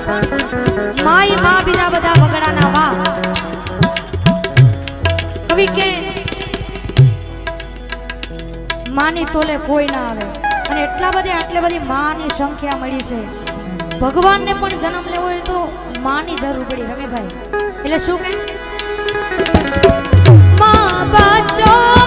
my માં બીજા બધા વગડાના વા કવિ કે માની તોલે કોઈ ના આવે અને આટલી બધી માની સંખ્યા મળી છે ભગવાનને પણ જન્મ લેવો હોય તો માની જરૂર પડી રમેભાઈ એટલે શું કે માં બચો